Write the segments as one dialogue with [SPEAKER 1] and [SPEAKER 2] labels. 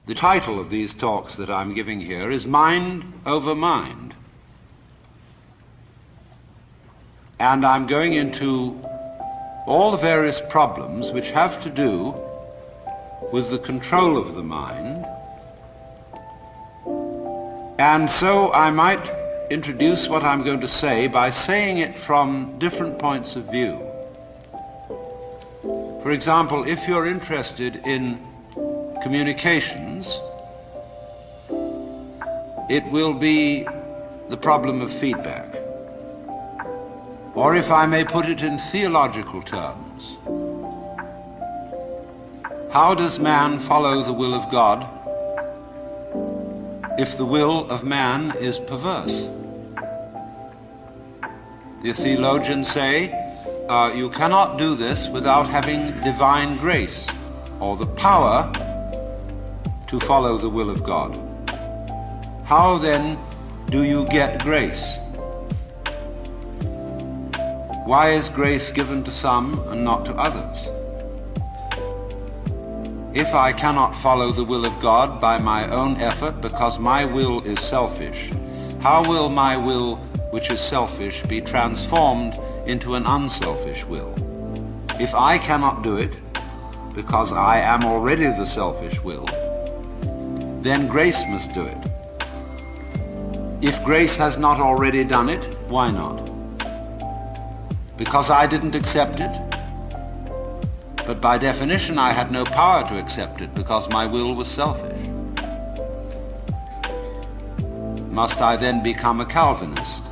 [SPEAKER 1] The title of these talks that I'm giving here is Mind Over Mind. And I'm going into all the various problems which have to do with the control of the mind. And so I might introduce what I'm going to say by saying it from different points of view. For example, if you're interested in communications, it will be the problem of feedback. Or if I may put it in theological terms, how does man follow the will of God if the will of man is perverse? The theologians say you cannot do this without having divine grace or the power to follow the will of God. How then do you get grace? Why is grace given to some and not to others? If I cannot follow the will of God by my own effort because my will is selfish, how will my will, which is selfish, be transformed into an unselfish will? If I cannot do it because I am already the selfish will, then grace must do it. If grace has not already done it, why not? Because I didn't accept it, but by definition I had no power to accept it because my will was selfish. Must I then become a Calvinist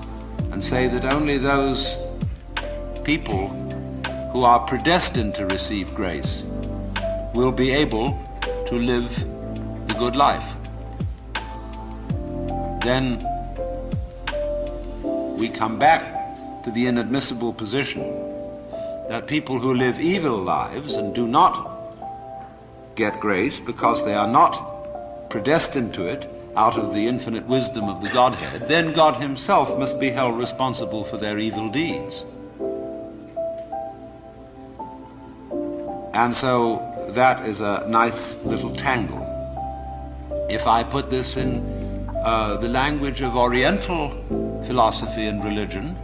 [SPEAKER 1] and say that only those people who are predestined to receive grace will be able to live the good life? Then we come back to the inadmissible position that people who live evil lives and do not get grace because they are not predestined to it out of the infinite wisdom of the Godhead, then God himself must be held responsible for their evil deeds. And so that is a nice little tangle. If I put this in the language of Oriental philosophy and religion,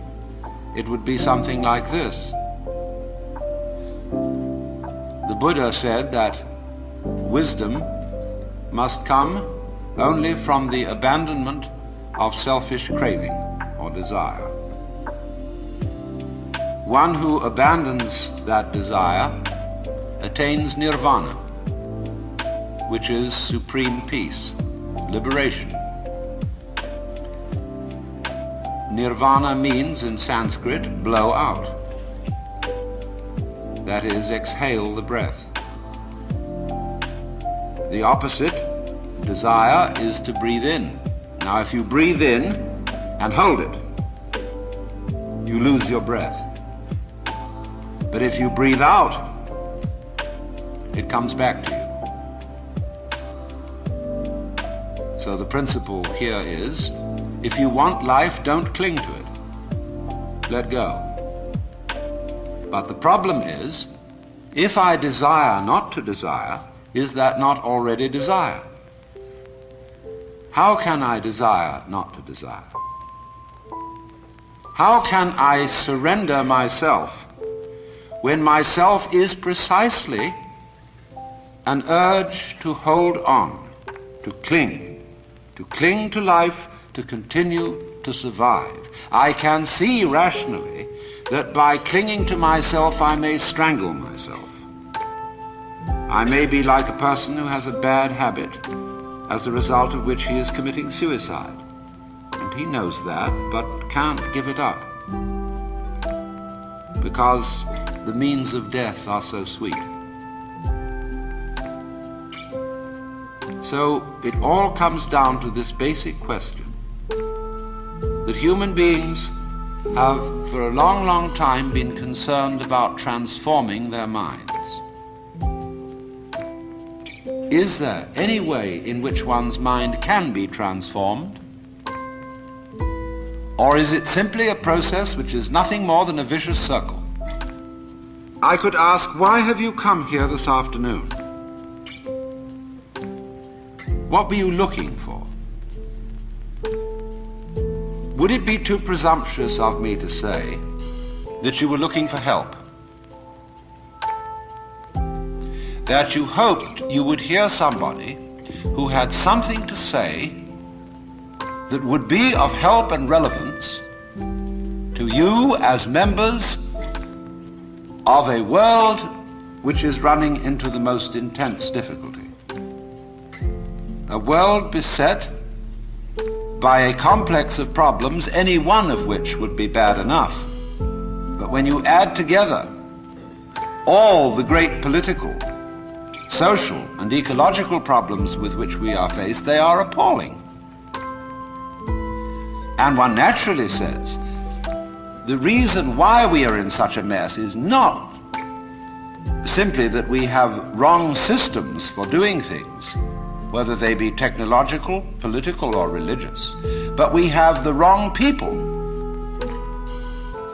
[SPEAKER 1] it would be something like this. The Buddha said that wisdom must come only from the abandonment of selfish craving or desire. One who abandons that desire attains nirvana, which is supreme peace, liberation. Nirvana means in Sanskrit blow out. That is, exhale the breath. The opposite, desire, is to breathe in. Now if you breathe in and hold it, you lose your breath. But if you breathe out, it comes back to you. So the principle here is, if you want life, don't cling to it. Let go. But the problem is, if I desire not to desire, is that not already desire? How can I desire not to desire? How can I surrender myself when myself is precisely an urge to hold on, to cling to life, to continue to survive? I can see rationally that by clinging to myself I may strangle myself. I may be like a person who has a bad habit, as a result of which he is committing suicide. And he knows that, but can't give it up, because the means of death are so sweet. So it all comes down to this basic question, that human beings have for a long, long time been concerned about transforming their minds. Is there any way in which one's mind can be transformed? Or is it simply a process which is nothing more than a vicious circle? I could ask, why have you come here this afternoon? What were you looking for? Would it be too presumptuous of me to say that you were looking for help? That you hoped you would hear somebody who had something to say that would be of help and relevance to you as members of a world which is running into the most intense difficulty. A world beset by a complex of problems, any one of which would be bad enough. But when you add together all the great political, social, and ecological problems with which we are faced, they are appalling. And one naturally says, the reason why we are in such a mess is not simply that we have wrong systems for doing things, whether they be technological, political, or religious, but we have the wrong people.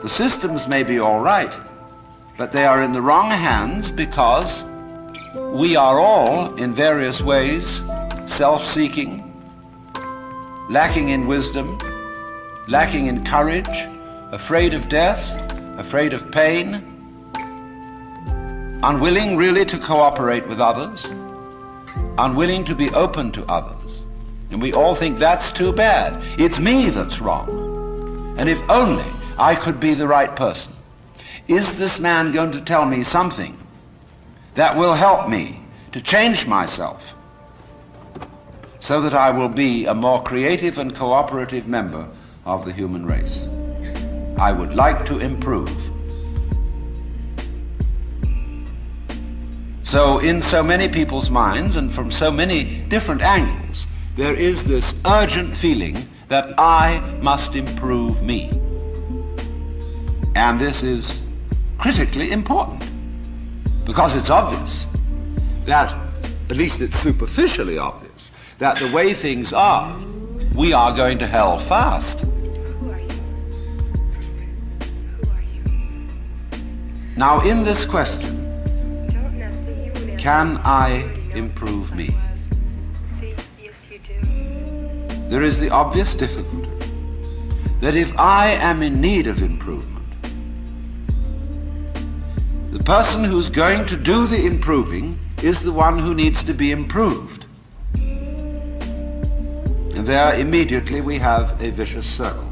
[SPEAKER 1] The systems may be all right, but they are in the wrong hands because we are all, in various ways, self-seeking, lacking in wisdom, lacking in courage, afraid of death, afraid of pain, unwilling really to cooperate with others, unwilling to be open to others. And we all think that's too bad. It's me that's wrong. And if only I could be the right person. Is this man going to tell me something that will help me to change myself so that I will be a more creative and cooperative member of the human race? I would like to improve. So in so many people's minds and from so many different angles, there is this urgent feeling that I must improve me. And this is critically important because it's obvious that, at least it's superficially obvious, that the way things are, we are going to hell fast. Now in this question, can I improve me? There is the obvious difficulty that if I am in need of improvement, the person who's going to do the improving is the one who needs to be improved. And there immediately we have a vicious circle.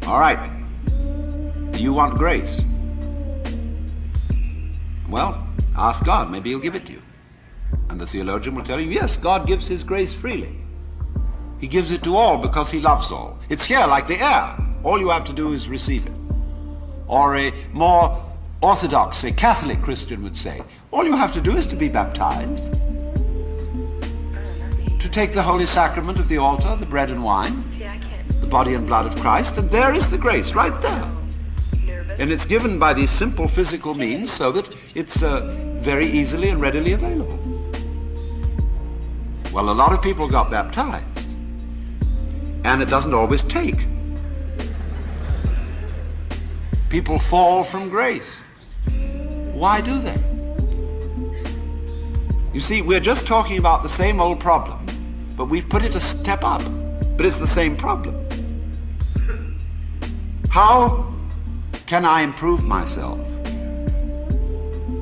[SPEAKER 1] All right, you want grace. Well, ask God, maybe he'll give it to you. And the theologian will tell you, yes, God gives his grace freely. He gives it to all because he loves all. It's here like the air. All you have to do is receive it. Or a more orthodox, a Catholic Christian would say, all you have to do is to be baptized, to take the holy sacrament of the altar, the bread and wine, the body and blood of Christ, and there is the grace right there. And it's given by these simple physical means so that it's very easily and readily available. Well, a lot of people got baptized, and it doesn't always take. People fall from grace. Why do they? You see, we're just talking about the same old problem, but we've put it a step up. But it's the same problem. How can I improve myself?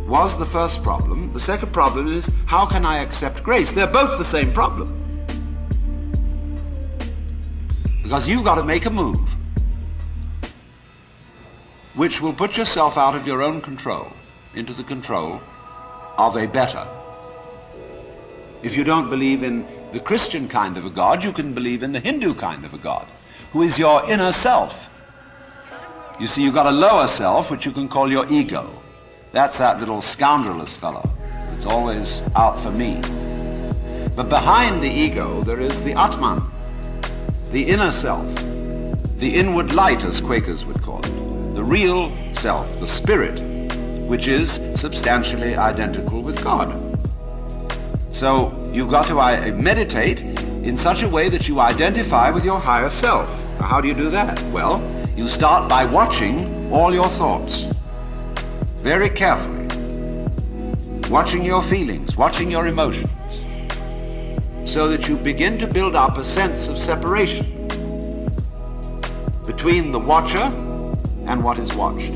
[SPEAKER 1] Was the first problem. The second problem is, how can I accept grace? They're both the same problem. Because you've got to make a move which will put yourself out of your own control into the control of a better. If you don't believe in the Christian kind of a God, you can believe in the Hindu kind of a God, who is your inner self. You see, you've got a lower self, which you can call your ego. That's that little scoundrelous fellow. It's always out for me. But behind the ego, there is the Atman, the inner self, the inward light, as Quakers would call it, the real self, the spirit, which is substantially identical with God. So you've got to meditate in such a way that you identify with your higher self. Now, how do you do that? Well, you start by watching all your thoughts very carefully, watching your feelings, watching your emotions. so that you begin to build up a sense of separation between the watcher and what is watched.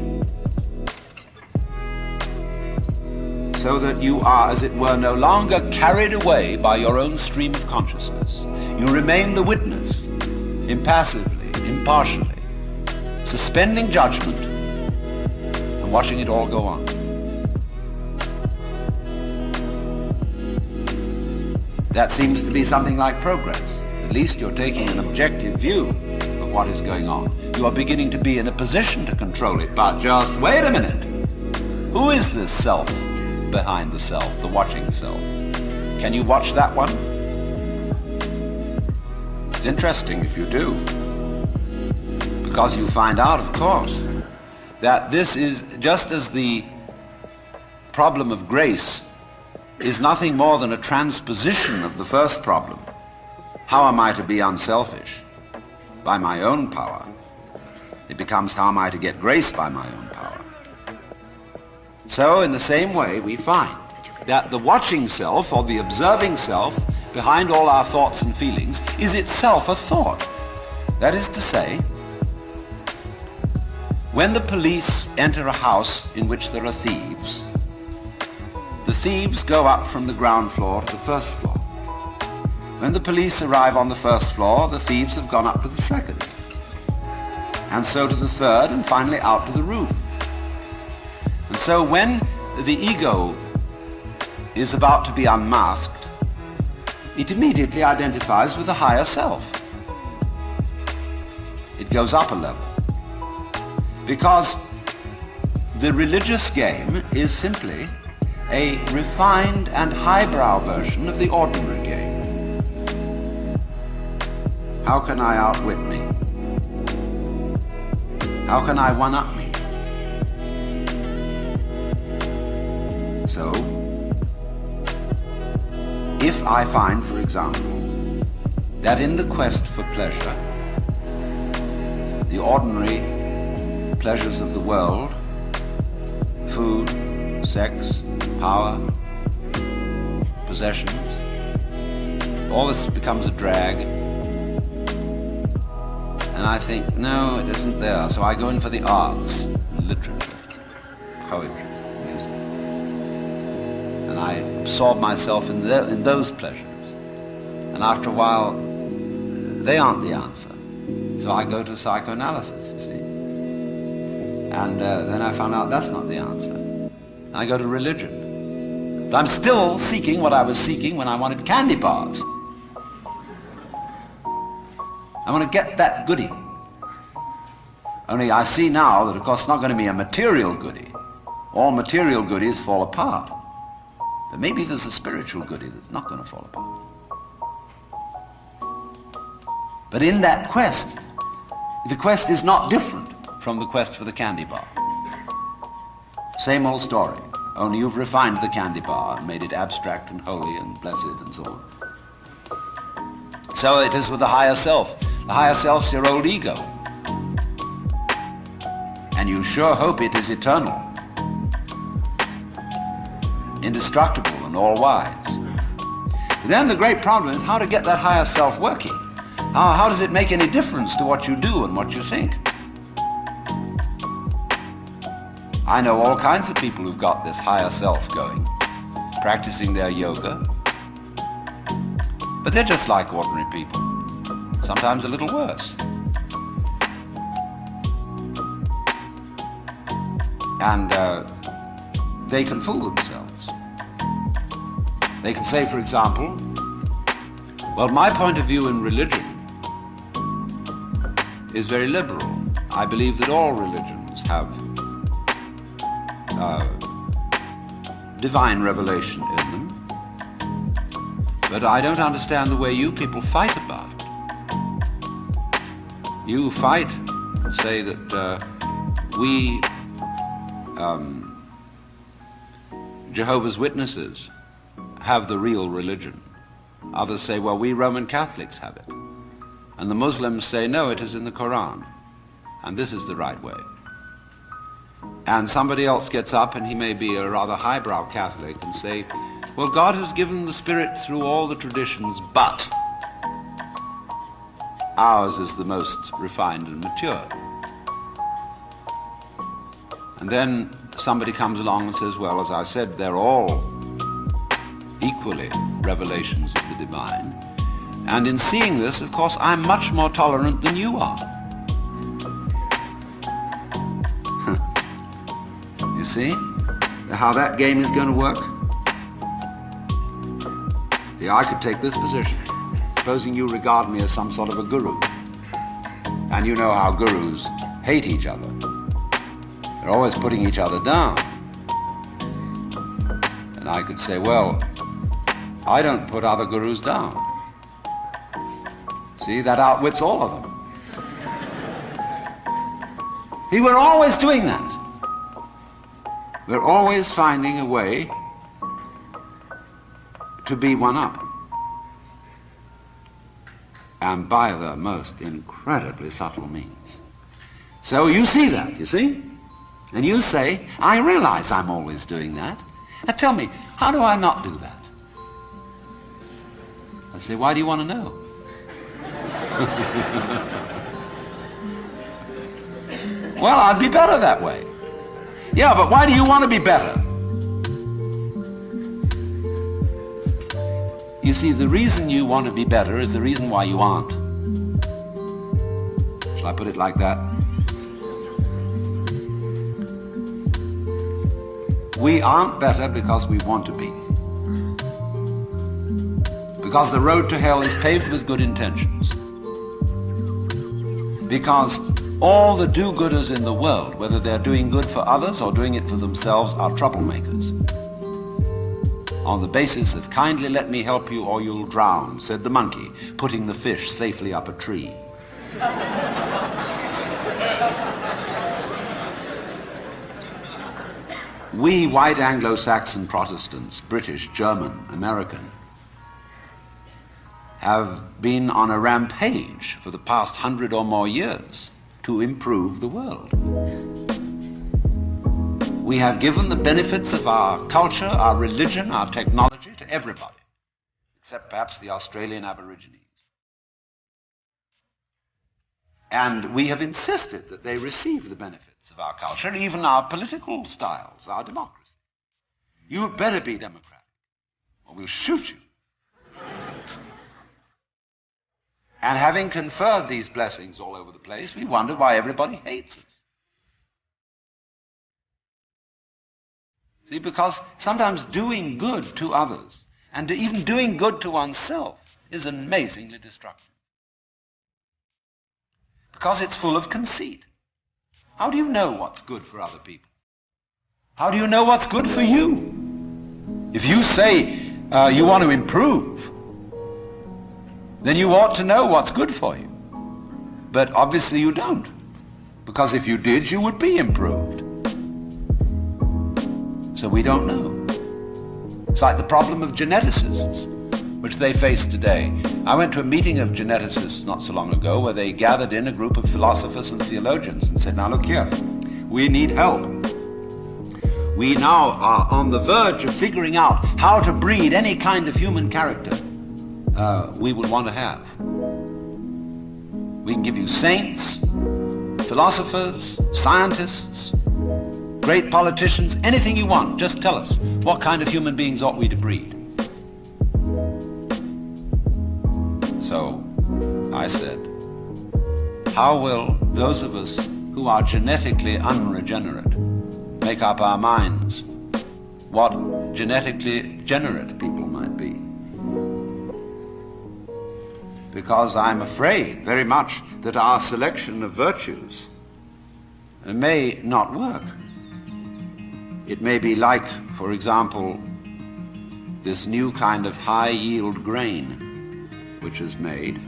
[SPEAKER 1] So that you are, as it were, no longer carried away by your own stream of consciousness. You remain the witness, impassively, impartially, suspending judgment and watching it all go on. That seems to be something like progress. At least you're taking an objective view of what is going on. You are beginning to be in a position to control it, but just wait a minute. Who is this self behind the self, the watching self? Can you watch that one? It's interesting if you do, because you find out, of course, that this is just as the problem of grace is nothing more than a transposition of the first problem. How am I to be unselfish? By my own power. It becomes, how am I to get grace by my own power? So in the same way, we find that the watching self, or the observing self, behind all our thoughts and feelings, is itself a thought. That is to say, when the police enter a house in which there are thieves, the thieves go up from the ground floor to the first floor. When the police arrive on the first floor, the thieves have gone up to the second, and so to the third, and finally out to the roof. And so when the ego is about to be unmasked, it immediately identifies with the higher self. It goes up a level. Because the religious game is simply a refined and highbrow version of the ordinary game. How can I outwit me? How can I one-up me? So, if I find, for example, that in the quest for pleasure, the ordinary pleasures of the world, food, sex, power, possessions, all this becomes a drag. And I think, no, it isn't there. So I go in for the arts, literature, poetry, music. And I absorb myself in those pleasures. And after a while, they aren't the answer. So I go to psychoanalysis, you see. And then I found out that's not the answer. I go to religion. But I'm still seeking what I was seeking when I wanted candy bars. I want to get that goodie. Only I see now that, of course, it's not going to be a material goodie. All material goodies fall apart. But maybe there's a spiritual goodie that's not going to fall apart. But in that quest, the quest is not different from the quest for the candy bar. Same old story, only you've refined the candy bar and made it abstract and holy and blessed and so on. So it is with the higher self. The higher self's your old ego. And you sure hope it is eternal, indestructible and all-wise. But then the great problem is how to get that higher self working. How does it make any difference to what you do and what you think? I know all kinds of people who've got this higher self going, practicing their yoga, but they're just like ordinary people, sometimes a little worse. And they can fool themselves. They can say, for example, well, my point of view in religion is very liberal. I believe that all religions have divine revelation in them. But I don't understand the way you people fight about it. You fight and say that we Jehovah's Witnesses have the real religion. Others say, well, we Roman Catholics have it. And the Muslims say, no, it is in the Quran. And this is the right way. And somebody else gets up, and he may be a rather highbrow Catholic, and say, well, God has given the Spirit through all the traditions, but ours is the most refined and mature. And then somebody comes along and says, well, as I said, they're all equally revelations of the divine. And in seeing this, of course, I'm much more tolerant than you are. You see how that game is going to work? See, I could take this position. Supposing you regard me as some sort of a guru. And you know how gurus hate each other. They're always putting each other down. And I could say, well, I don't put other gurus down. See, that outwits all of them. See, we're always doing that. We're always finding a way to be one up. And by the most incredibly subtle means. So you see that, you see? And you say, I realize I'm always doing that. Now tell me, how do I not do that? I say, why do you want to know? Well, I'd be better that way. Yeah, but why do you want to be better? You see, the reason you want to be better is the reason why you aren't. Shall I put it like that? We aren't better because we want to be. Because the road to hell is paved with good intentions. Because all the do-gooders in the world, whether they're doing good for others or doing it for themselves, are troublemakers. On the basis of kindly let me help you or you'll drown, said the monkey, putting the fish safely up a tree. We white Anglo-Saxon Protestants, British, German, American, have been on a rampage for the past 100 or more years to improve the world. We have given the benefits of our culture, our religion, our technology to everybody, except perhaps the Australian Aborigines. And we have insisted that they receive the benefits of our culture, even our political styles, our democracy. You had better be democratic, or we'll shoot you. And having conferred these blessings all over the place, we wonder why everybody hates us. See, because sometimes doing good to others, and even doing good to oneself, is amazingly destructive. Because it's full of conceit. How do you know what's good for other people? How do you know what's good for you? If you say you want to improve, then you ought to know what's good for you. But obviously you don't. Because if you did, you would be improved. So we don't know. It's like the problem of geneticists, which they face today. I went to a meeting of geneticists not so long ago where they gathered in a group of philosophers and theologians and said, now look here, we need help. We now are on the verge of figuring out how to breed any kind of human character we would want to have. We can give you saints, philosophers, scientists, great politicians, anything you want. Just tell us, what kind of human beings ought we to breed? So I said, how will those of us who are genetically unregenerate make up our minds what genetically generate people might be? Because I'm afraid very much that our selection of virtues may not work. It may be like, for example, this new kind of high-yield grain which is made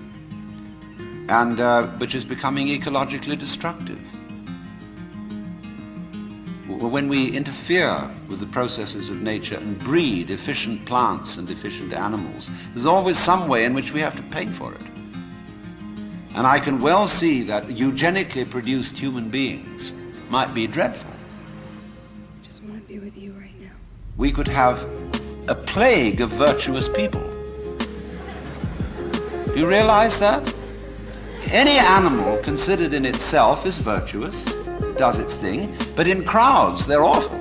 [SPEAKER 1] and which is becoming ecologically destructive. When we interfere with the processes of nature and breed efficient plants and efficient animals, there's always some way in which we have to pay for it. And I can well see that eugenically produced human beings might be dreadful, we could have a plague of virtuous people. Do you realize that? Any animal considered in itself is virtuous, does its thing, but in crowds they're awful.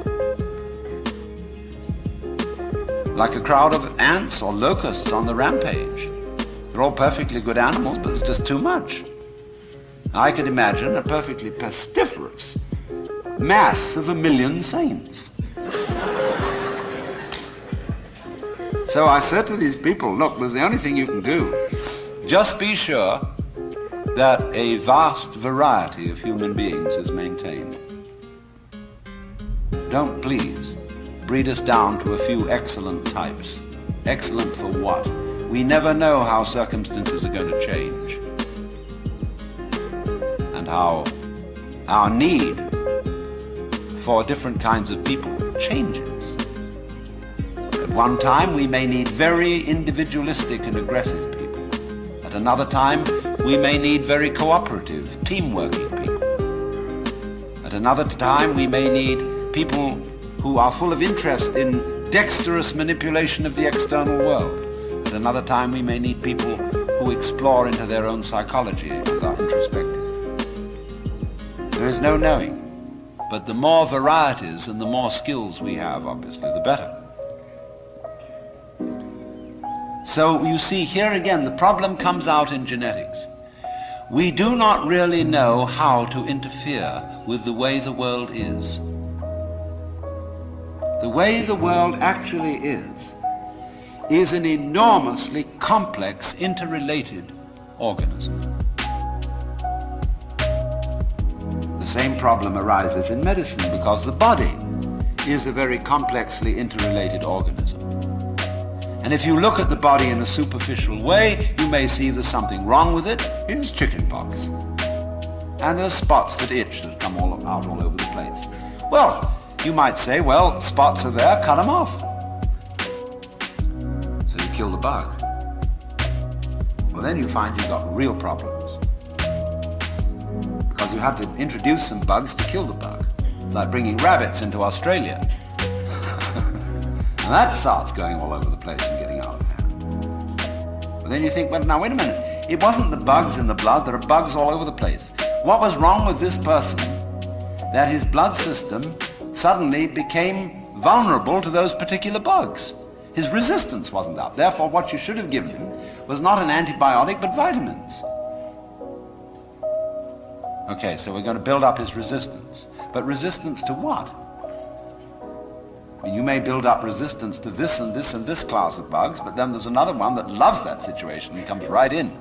[SPEAKER 1] Like a crowd of ants or locusts on the rampage. They're all perfectly good animals, but it's just too much. I could imagine a perfectly pestiferous mass of 1,000,000 saints. So I said to these people, look, there's the only thing you can do. Just be sure that a vast variety of human beings is maintained. Don't please breed us down to a few excellent types. Excellent for what? We never know how circumstances are going to change, and how our need for different kinds of people changes. At one time we may need very individualistic and aggressive people. At another time we may need very cooperative, team-working people. At another time we may need people who are full of interest in dexterous manipulation of the external world. At another time we may need people who explore into their own psychology and are introspective. There is no knowing, but the more varieties and the more skills we have, obviously, the better. So you see, here again, the problem comes out in genetics. We do not really know how to interfere with the way the world is. The way the world actually is an enormously complex, interrelated organism. The same problem arises in medicine because the body is a very complexly interrelated organism. And if you look at the body in a superficial way, you may see there's something wrong with it. Here's chickenpox. And there's spots that itch that come out all over the place. Well, you might say, well, spots are there, cut them off. So you kill the bug. Well, then you find you've got real problems. Because you have to introduce some bugs to kill the bug. It's like bringing rabbits into Australia. And that starts going all over the place and getting out of hand. But then you think, well, now wait a minute. It wasn't the bugs in the blood. There are bugs all over the place. What was wrong with this person that his blood system suddenly became vulnerable to those particular bugs? His resistance wasn't up. Therefore, what you should have given him was not an antibiotic, but vitamins. Okay, so we're going to build up his resistance. But resistance to what? You may build up resistance to this and this and this class of bugs, but then there's another one that loves that situation and comes right in.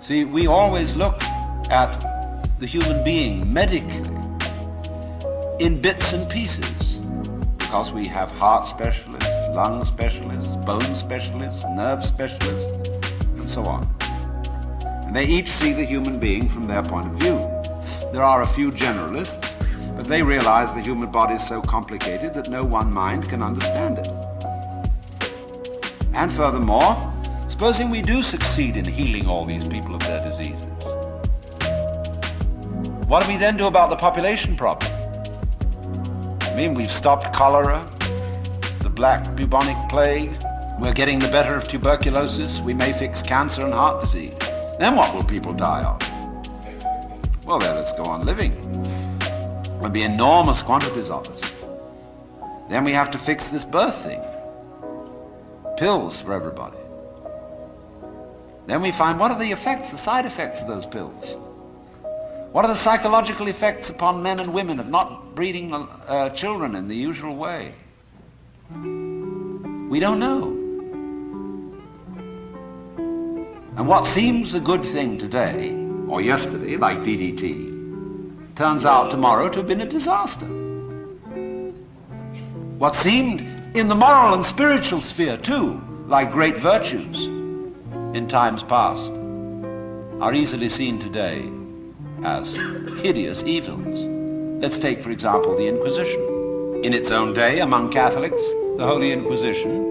[SPEAKER 1] See, we always look at the human being medically in bits and pieces because we have heart specialists, lung specialists, bone specialists, nerve specialists, and so on. And they each see the human being from their point of view. There are a few generalists, but they realize the human body is so complicated that no one mind can understand it. And furthermore, supposing we do succeed in healing all these people of their diseases, what do we then do about the population problem? I mean, we've stopped cholera, the black bubonic plague, we're getting the better of tuberculosis, we may fix cancer and heart disease. Then what will people die of? Well, then let's go on living. There'll be enormous quantities of us. Then we have to fix this birth thing. Pills for everybody. Then we find, what are the effects, the side effects of those pills? What are the psychological effects upon men and women of not breeding children in the usual way? We don't know. And what seems a good thing today, or yesterday, like DDT, turns out tomorrow to have been a disaster. What seemed in the moral and spiritual sphere too, like great virtues in times past, are easily seen today as hideous evils. Let's take, for example, the Inquisition. In its own day, among Catholics, the Holy Inquisition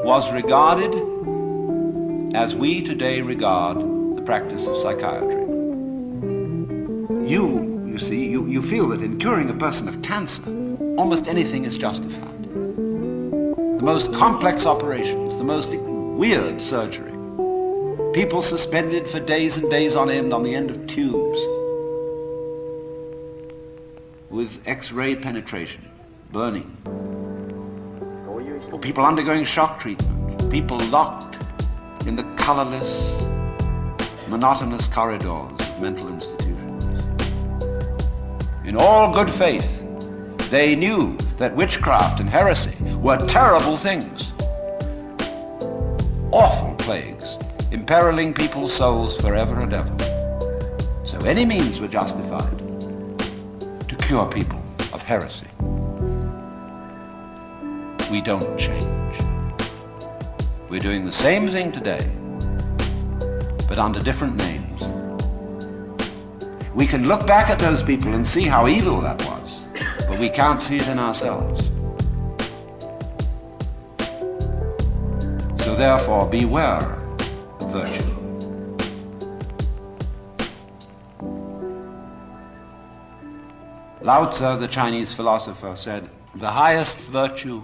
[SPEAKER 1] was regarded as we today regard the practice of psychiatry. You see, you feel that in curing a person of cancer, almost anything is justified. The most complex operations, the most weird surgery, people suspended for days and days on the end of tubes with X-ray penetration, burning, or people undergoing shock treatment, people locked in the colorless, monotonous corridors of mental institutions. In all good faith, they knew that witchcraft and heresy were terrible things, awful plagues, imperiling people's souls forever and ever. So any means were justified to cure people of heresy. We don't change. We're doing the same thing today, but under different names. We can look back at those people and see how evil that was, but we can't see it in ourselves. So therefore, beware of virtue. Lao Tzu, the Chinese philosopher, said, "The highest virtue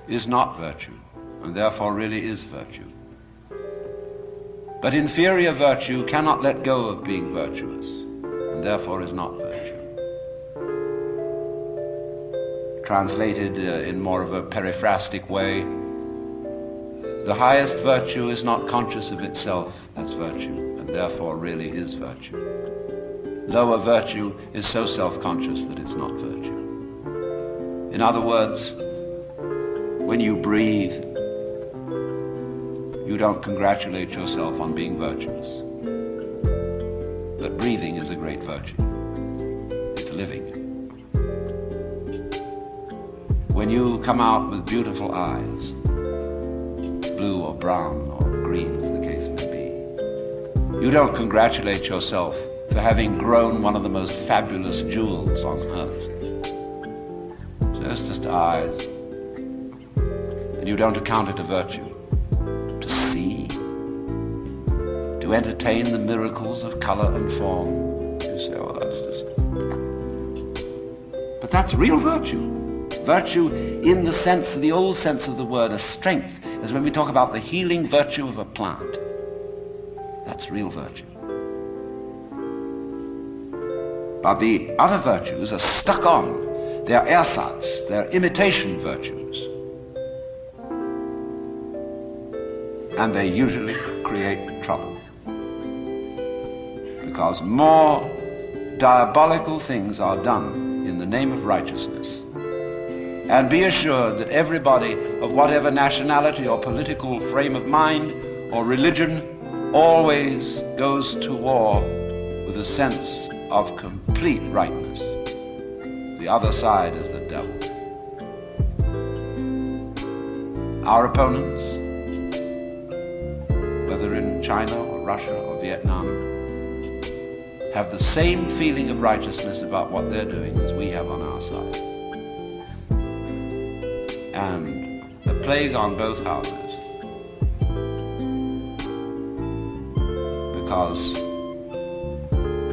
[SPEAKER 1] is not virtue, and therefore really is virtue. But inferior virtue cannot let go of being virtuous, and therefore is not virtue." Translated in more of a periphrastic way, the highest virtue is not conscious of itself as virtue, and therefore really is virtue. Lower virtue is so self-conscious that it's not virtue. In other words, when you breathe, you don't congratulate yourself on being virtuous. But breathing is a great virtue. It's living. When you come out with beautiful eyes, blue or brown or green as the case may be, you don't congratulate yourself for having grown one of the most fabulous jewels on earth. So it's just eyes. And you don't account it a virtue. To see, to entertain the miracles of color and form. You say, oh, that's just... But that's real virtue. Virtue in the sense, the old sense of the word, a strength, as when we talk about the healing virtue of a plant. That's real virtue. But the other virtues are stuck on. They're ersatz, they're imitation virtues. And they usually create trouble. Because more diabolical things are done in the name of righteousness. And be assured that everybody of whatever nationality or political frame of mind or religion always goes to war with a sense of complete rightness. The other side is the devil. Our opponents, whether in China or Russia or Vietnam, have the same feeling of righteousness about what they're doing as we have on our side. And the plague on both houses. Because,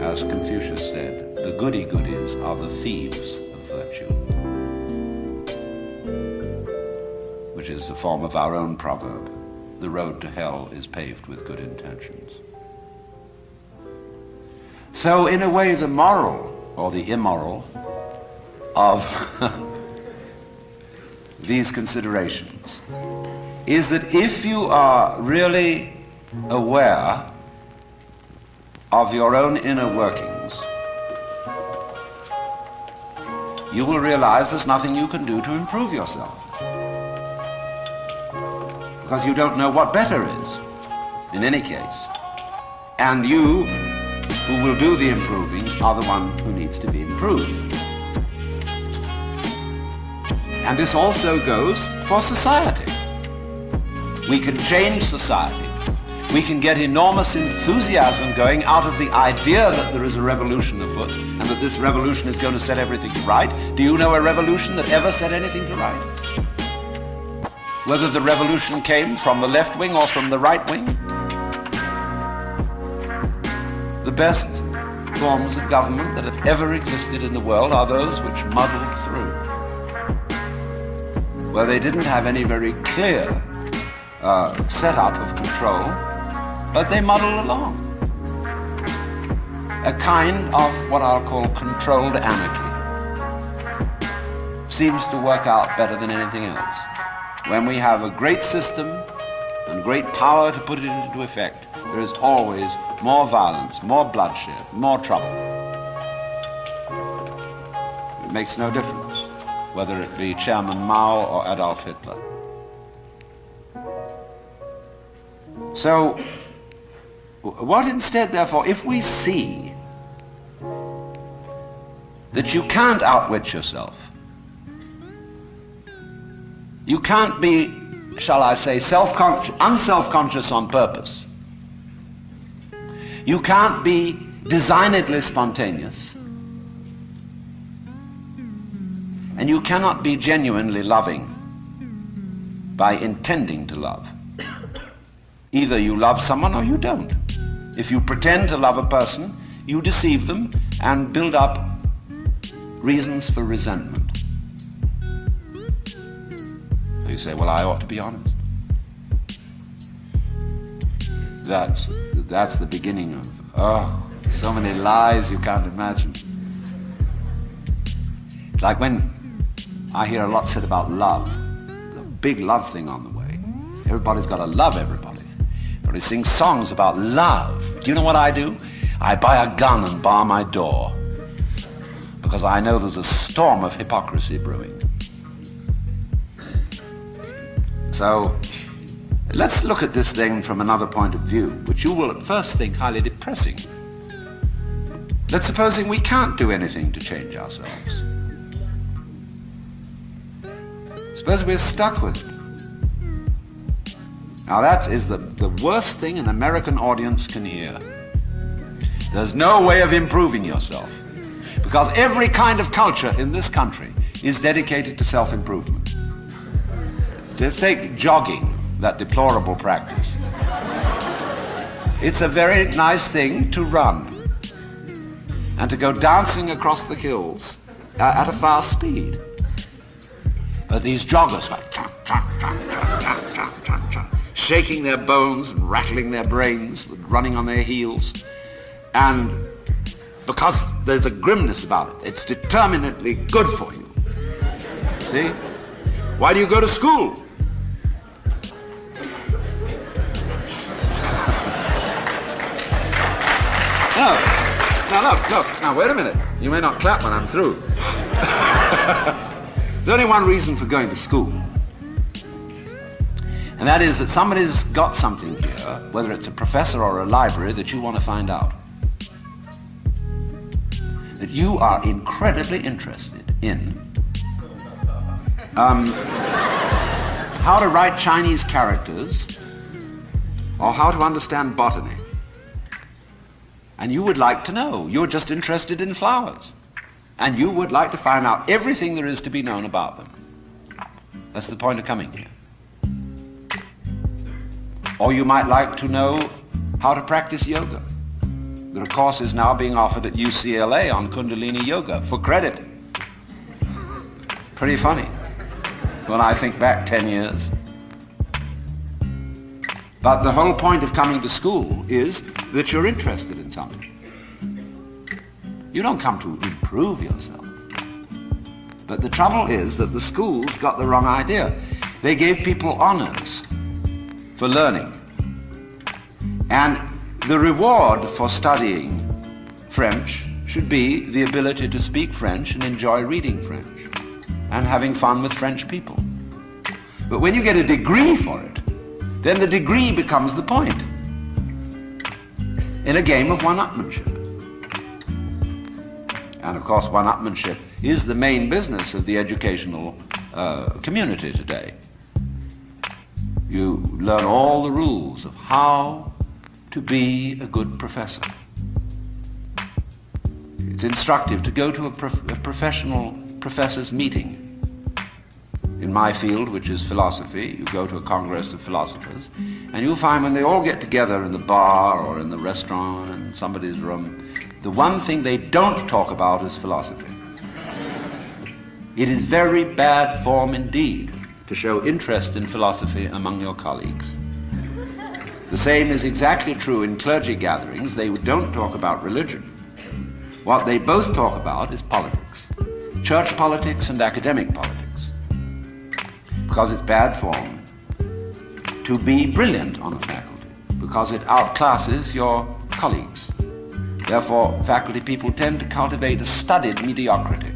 [SPEAKER 1] as Confucius said, the goody-goodies are the thieves of virtue, which is the form of our own proverb, the road to hell is paved with good intentions. So in a way, the moral, or the immoral, of these considerations is that if you are really aware of your own inner workings, you will realize there's nothing you can do to improve yourself. Because you don't know what better is, in any case. And you, who will do the improving, are the one who needs to be improved. And this also goes for society. We can change society. We can get enormous enthusiasm going out of the idea that there is a revolution afoot and that this revolution is going to set everything to right. Do you know a revolution that ever set anything to right? Whether the revolution came from the left wing or from the right wing, the best forms of government that have ever existed in the world are those which muddled through, where they didn't have any very clear setup of control, but they muddled along. A kind of what I'll call controlled anarchy seems to work out better than anything else. When we have a great system and great power to put it into effect, there is always more violence, more bloodshed, more trouble. It makes no difference whether it be Chairman Mao or Adolf Hitler. So, what instead, therefore, if we see that you can't outwit yourself, you can't be, shall I say, unself-conscious on purpose, you can't be designedly spontaneous, and you cannot be genuinely loving by intending to love. Either you love someone or you don't. If you pretend to love a person, you deceive them and build up reasons for resentment. You say, well, I ought to be honest. That's the beginning of, so many lies you can't imagine. It's like when I hear a lot said about love, the big love thing on the way. Everybody's got to love everybody. Everybody sings songs about love. Do you know what I do? I buy a gun and bar my door, because I know there's a storm of hypocrisy brewing. So, let's look at this thing from another point of view, which you will at first think highly depressing. Let's supposing we can't do anything to change ourselves. Suppose we're stuck with it. Now that is the worst thing an American audience can hear. There's no way of improving yourself, because every kind of culture in this country is dedicated to self-improvement. Let's take jogging, that deplorable practice. It's a very nice thing to run and to go dancing across the hills at a fast speed. But these joggers are shaking their bones and rattling their brains, running on their heels. And because there's a grimness about it, it's determinately good for you. See? Why do you go to school? Look, now wait a minute. You may not clap when I'm through. There's only one reason for going to school. And that is that somebody's got something here, whether it's a professor or a library, that you want to find out. That you are incredibly interested in. How to write Chinese characters, or how to understand botany. And you would like to know. You're just interested in flowers. And you would like to find out everything there is to be known about them. That's the point of coming here. Or you might like to know how to practice yoga. There are courses now being offered at UCLA on Kundalini Yoga for credit. Pretty funny when I think back 10 years. But the whole point of coming to school is that you're interested in something. You don't come to improve yourself. But the trouble is that the schools got the wrong idea. They gave people honors for learning. And the reward for studying French should be the ability to speak French and enjoy reading French and having fun with French people. But when you get a degree for it, then the degree becomes the point in a game of one-upmanship. And of course, one-upmanship is the main business of the educational community today. You learn all the rules of how to be a good professor. It's instructive to go to a professional professor's meeting. In my field, which is philosophy, you go to a congress of philosophers, and you'll find when they all get together in the bar or in the restaurant in somebody's room, the one thing they don't talk about is philosophy. It is very bad form indeed to show interest in philosophy among your colleagues. The same is exactly true in clergy gatherings. They don't talk about religion. What they both talk about is politics. Church politics and academic politics. Because it's bad form to be brilliant on a faculty, because it outclasses your colleagues. Therefore, faculty people tend to cultivate a studied mediocrity.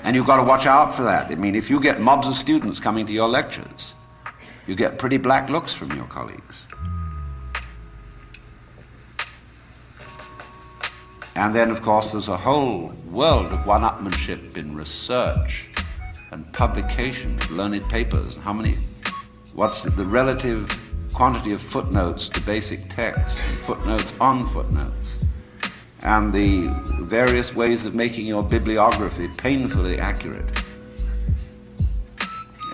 [SPEAKER 1] And you've got to watch out for that. I mean, if you get mobs of students coming to your lectures, you get pretty black looks from your colleagues. And then, of course, there's a whole world of one-upmanship in research and publication of learned papers. What's the relative quantity of footnotes to basic text, and footnotes on footnotes, and the various ways of making your bibliography painfully accurate.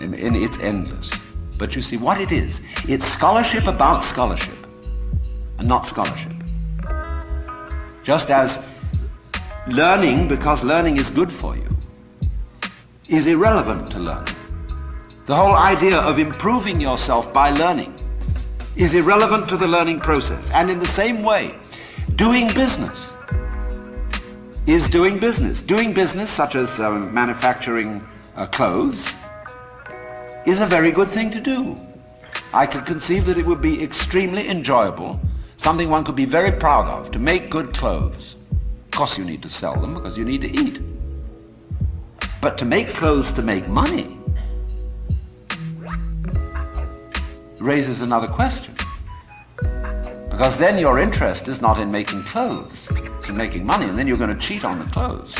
[SPEAKER 1] And it's endless. But you see what it is. It's scholarship about scholarship, and not scholarship. Just as learning, because learning is good for you, is irrelevant to learning. The whole idea of improving yourself by learning is irrelevant to the learning process. And in the same way, doing business is doing business. Doing business, such as manufacturing clothes, is a very good thing to do. I could conceive that it would be extremely enjoyable, something one could be very proud of, to make good clothes. Of course you need to sell them because you need to eat. But to make clothes to make money raises another question. Because then your interest is not in making clothes, it's in making money, and then you're going to cheat on the clothes.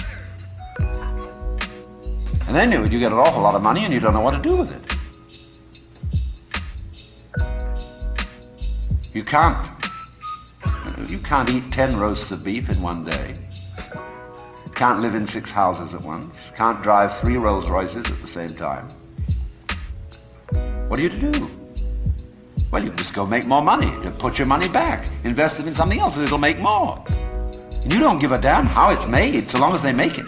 [SPEAKER 1] And then you get an awful lot of money and you don't know what to do with it. You can't eat 10 roasts of beef in one day. You can't live in 6 houses at once. You can't drive 3 Rolls Royces at the same time. What are you to do? Well, you can just go make more money. You put your money back, invest it in something else, and it'll make more. And you don't give a damn how it's made, so long as they make it.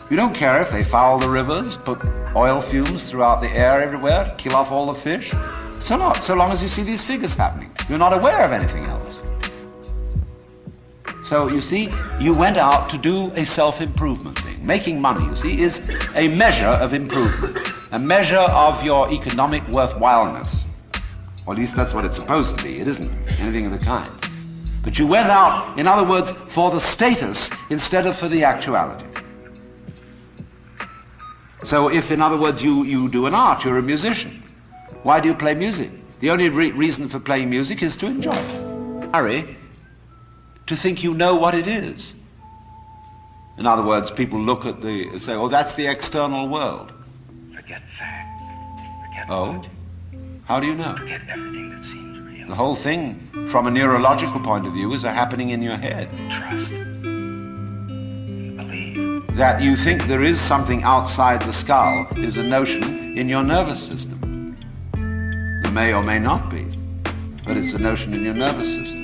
[SPEAKER 1] You don't care if they foul the rivers, put oil fumes throughout the air everywhere, kill off all the fish. So long as you see these figures happening. You're not aware of anything else. So, you see, you went out to do a self-improvement thing. Making money, you see, is a measure of improvement, a measure of your economic worthwhileness. Or at least that's what it's supposed to be. It isn't anything of the kind. But you went out, in other words, for the status instead of for the actuality. So if, in other words, you do an art, you're a musician. Why do you play music? The only reason for playing music is to enjoy it. Hurry to think you know what it is. In other words, people look at say, oh, that's the external world.
[SPEAKER 2] Forget facts. Forget
[SPEAKER 1] logic. How do you know?
[SPEAKER 2] Forget everything that seems real.
[SPEAKER 1] The whole thing, from a neurological point of view, is a happening in your head.
[SPEAKER 2] Trust. Believe.
[SPEAKER 1] That you think there is something outside the skull is a notion in your nervous system. There may or may not be, but it's a notion in your nervous system.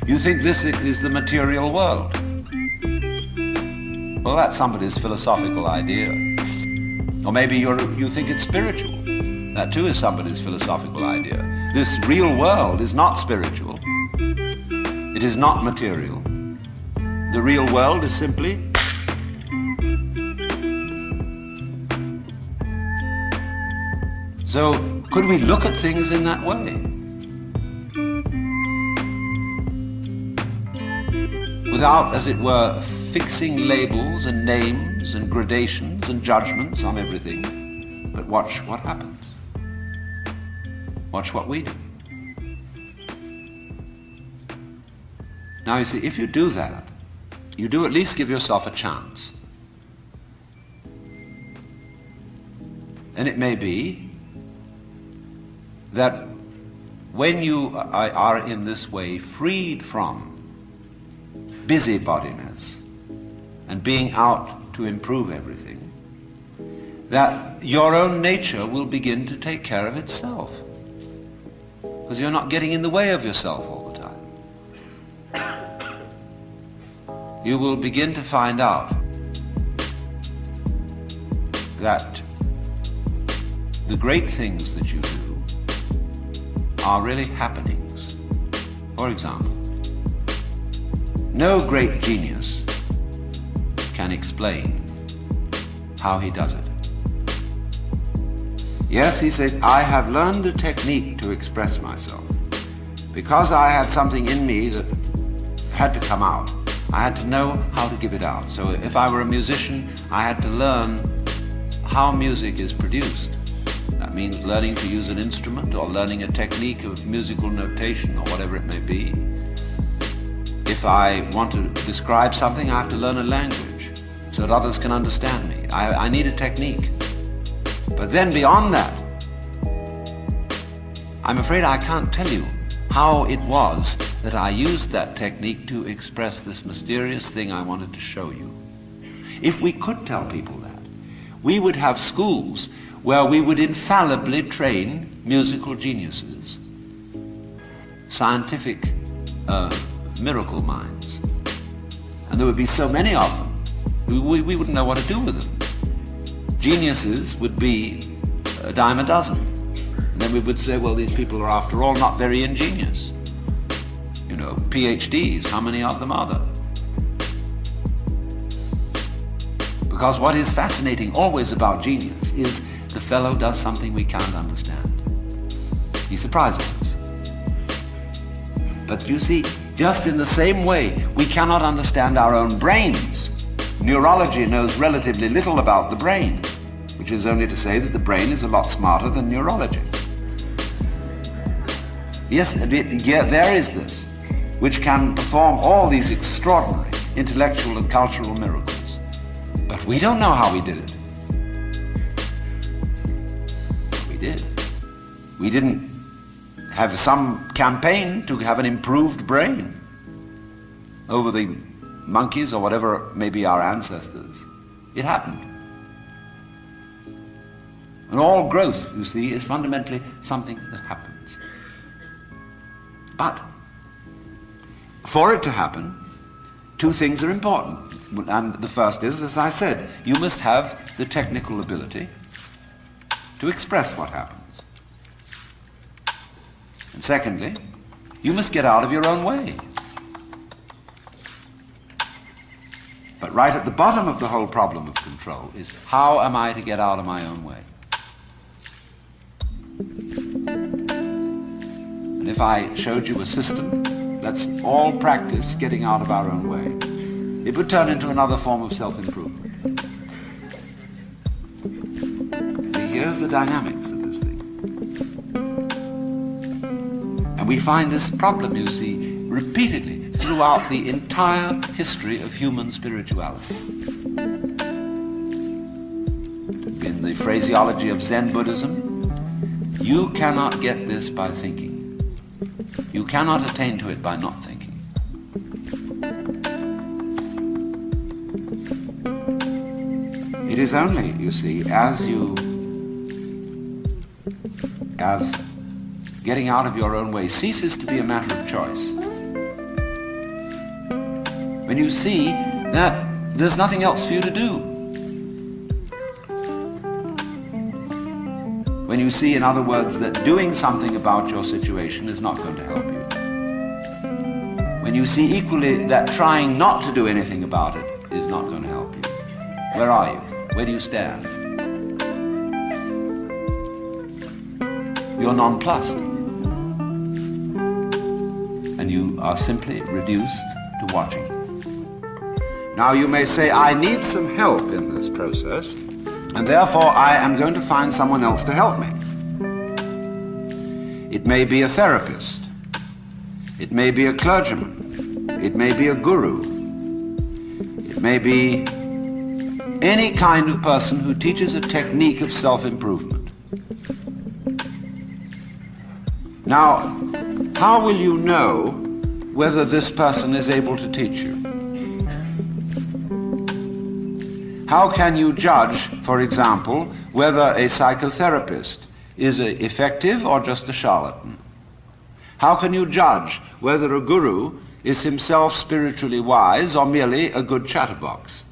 [SPEAKER 1] You think this is the material world. Well, that's somebody's philosophical idea. Or maybe you think it's spiritual. That too is somebody's philosophical idea. This real world is not spiritual. It is not material. The real world is simply so could we look at things in that way? Without, as it were, fixing labels and names and gradations and judgments on everything. But watch what happens. Watch what we do. Now you see, if you do that, you do at least give yourself a chance. And it may be that when you are in this way freed from busybodiness and being out to improve everything, that your own nature will begin to take care of itself. because you're not getting in the way of yourself all the time. You will begin to find out that the great things that you do are really happenings. For example, no great genius can explain how he does it. Yes, he said, I have learned a technique to express myself. Because I had something in me that had to come out, I had to know how to give it out. So if I were a musician, I had to learn how music is produced. That means learning to use an instrument or learning a technique of musical notation or whatever it may be. If I want to describe something, I have to learn a language so that others can understand me. I need a technique. But then beyond that, I'm afraid I can't tell you how it was that I used that technique to express this mysterious thing I wanted to show you. If we could tell people that, we would have schools where we would infallibly train musical geniuses, scientific miracle minds. And there would be so many of them, we wouldn't know what to do with them. Geniuses would be a dime a dozen. And then we would say, well, these people are after all not very ingenious. You know, PhDs, how many of them are there? Because what is fascinating always about genius is the fellow does something we can't understand. He surprises us. But you see, just in the same way, we cannot understand our own brains. Neurology knows relatively little about the brain, which is only to say that the brain is a lot smarter than neurology. Yes, there is this, which can perform all these extraordinary intellectual and cultural miracles. But we don't know how we did it. We did. We didn't have some campaign to have an improved brain over the monkeys or whatever may be our ancestors. It happened. And all growth, you see, is fundamentally something that happens. But for it to happen, two things are important. And the first is, as I said, you must have the technical ability to express what happens. And secondly, you must get out of your own way. But right at the bottom of the whole problem of control is, how am I to get out of my own way? And if I showed you a system, let's all practice getting out of our own way, it would turn into another form of self-improvement. See, here's the dynamics of this thing. And we find this problem, you see, repeatedly throughout the entire history of human spirituality. In the phraseology of Zen Buddhism, you cannot get this by thinking. You cannot attain to it by not thinking. It is only, you see, as getting out of your own way ceases to be a matter of choice, when you see that there's nothing else for you to do. When you see, in other words, that doing something about your situation is not going to help you. When you see equally that trying not to do anything about it is not going to help you. Where are you? Where do you stand? You're nonplussed. And you are simply reduced to watching. Now you may say, I need some help in this process, and therefore I am going to find someone else to help me. It may be a therapist. It may be a clergyman. It may be a guru. It may be any kind of person who teaches a technique of self-improvement. Now, how will you know whether this person is able to teach you? How can you judge, for example, whether a psychotherapist is effective or just a charlatan? How can you judge whether a guru is himself spiritually wise or merely a good chatterbox?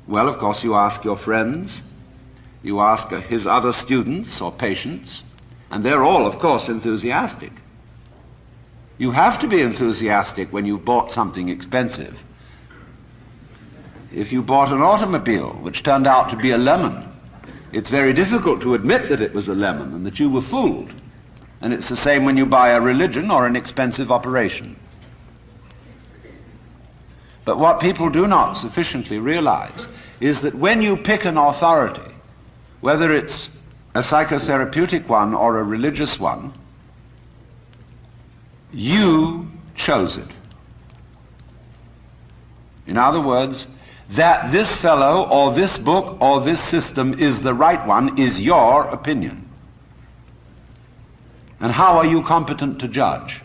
[SPEAKER 1] Well, of course, you ask your friends, you ask his other students or patients, and they're all, of course, enthusiastic. You have to be enthusiastic when you've bought something expensive. If you bought an automobile which turned out to be a lemon, it's very difficult to admit that it was a lemon and that you were fooled. And it's the same when you buy a religion or an expensive operation. But what people do not sufficiently realize is that when you pick an authority, whether it's a psychotherapeutic one or a religious one, you chose it. In other words, that this fellow or this book or this system is the right one is your opinion. And how are you competent to judge?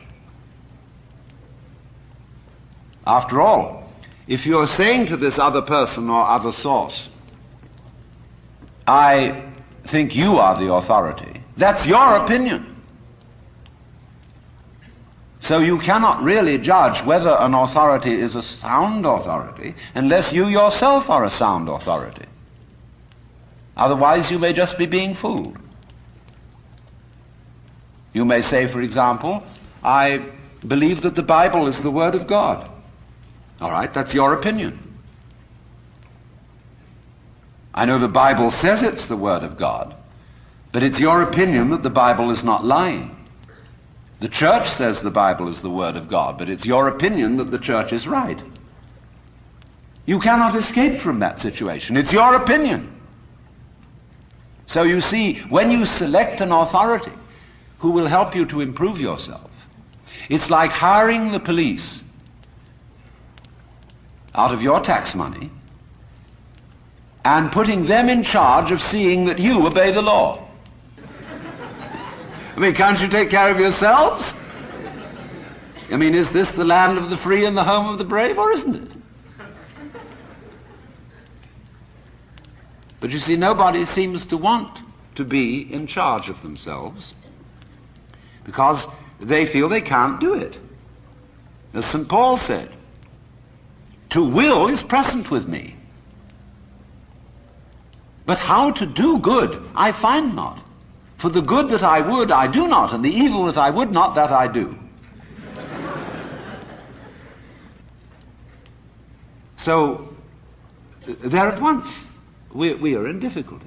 [SPEAKER 1] After all, if you're saying to this other person or other source, I think you are the authority, that's your opinion. So you cannot really judge whether an authority is a sound authority unless you yourself are a sound authority. Otherwise you may just be being fooled. You may say, for example, I believe that the Bible is the Word of God. All right, that's your opinion. I know the Bible says it's the Word of God, but it's your opinion that the Bible is not lying. The church says the Bible is the Word of God, but it's your opinion that the church is right. You cannot escape from that situation. It's your opinion. So you see, when you select an authority who will help you to improve yourself, it's like hiring the police out of your tax money and putting them in charge of seeing that you obey the law. I mean, can't you take care of yourselves? I mean, is this the land of the free and the home of the brave, or isn't it? But you see, nobody seems to want to be in charge of themselves because they feel they can't do it. As St. Paul said, to will is present with me, but how to do good I find not. For the good that I would, I do not, and the evil that I would not, that I do. So, there at once, we are in difficulty.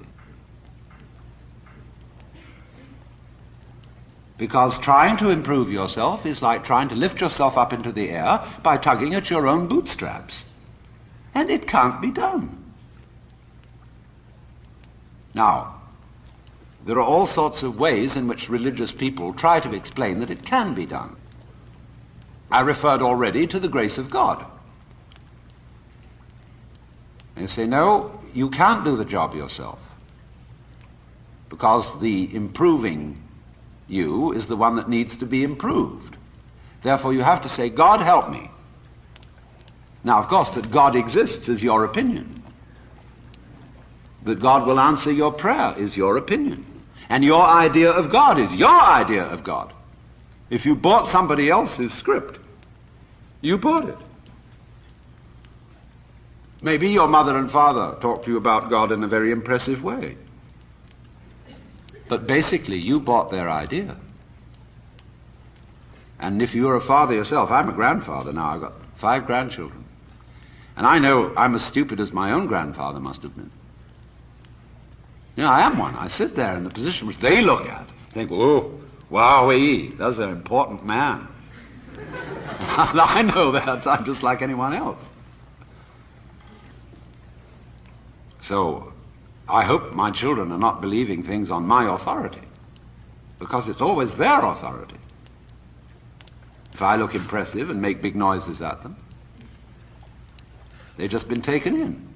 [SPEAKER 1] Because trying to improve yourself is like trying to lift yourself up into the air by tugging at your own bootstraps. And it can't be done. Now, there are all sorts of ways in which religious people try to explain that it can be done. I referred already to the grace of God. They say, no, you can't do the job yourself, because the improving you is the one that needs to be improved. Therefore, you have to say, God, help me. Now, of course, that God exists is your opinion. That God will answer your prayer is your opinion. And your idea of God is your idea of God. If you bought somebody else's script, you bought it. Maybe your mother and father talked to you about God in a very impressive way. But basically, you bought their idea. And if you're a father yourself, I'm a grandfather now, I've got 5 grandchildren. And I know I'm as stupid as my own grandfather must have been. You know, I am one. I sit there in the position which they look at, think, whoa, wowee, that's an important man. And I know that. I'm just like anyone else. So I hope my children are not believing things on my authority, because it's always their authority. If I look impressive and make big noises at them, they've just been taken in.